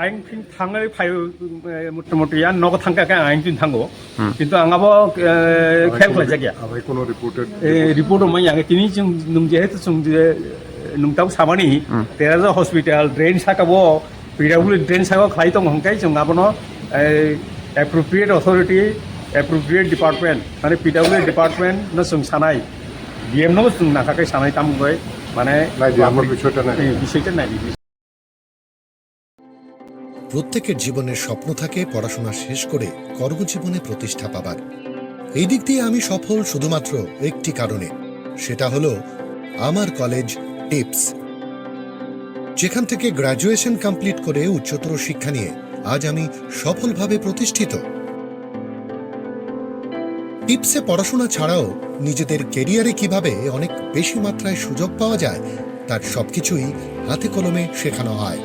아잉 핀 탕을 파요 모토모토 야 너가 탕가가 아잉 핀 탕고 কিন্তু আঙাবো খেল খেলা জায়গা আবার কোনো রিপোর্টেড রিপোর্ট মই আগে তিনি जों नों जेहेतु जों जे नोंताव सामानि तेराजा हस्पिटाल ड्रेन साकाबो पिडाब्लिउ ड्रेन साका खाइ दं हंखाय जों आबनो एप्रोप्रिएट अथॉरिटी एप्रोप्रिएट डिपार्टमेंट माने पिडाब्लिउ डिपार्टमेंट न जों सानाय ডিএম नो जों नाखाखै सानाय तामगय माने নাইজি আমার বিষয়টা নাই বিষয়টা নাই প্রত্যেকের জীবনের স্বপ্ন থাকে পড়াশোনা শেষ করে কর্মজীবনে প্রতিষ্ঠা পাবার। এই দিক দিয়ে আমি সফল শুধুমাত্র একটি কারণে, সেটা হলো আমার কলেজ টিপস, যেখান থেকে গ্র্যাজুয়েশন কমপ্লিট করে উচ্চতর শিক্ষা নিয়ে আজ আমি সফলভাবে প্রতিষ্ঠিত। টিপসে পড়াশোনা ছাড়াও নিজেদের কেরিয়ারে কিভাবে অনেক বেশি মাত্রায় সুযোগ পাওয়া যায় তার সবকিছুই হাতে কলমে শেখানো হয়।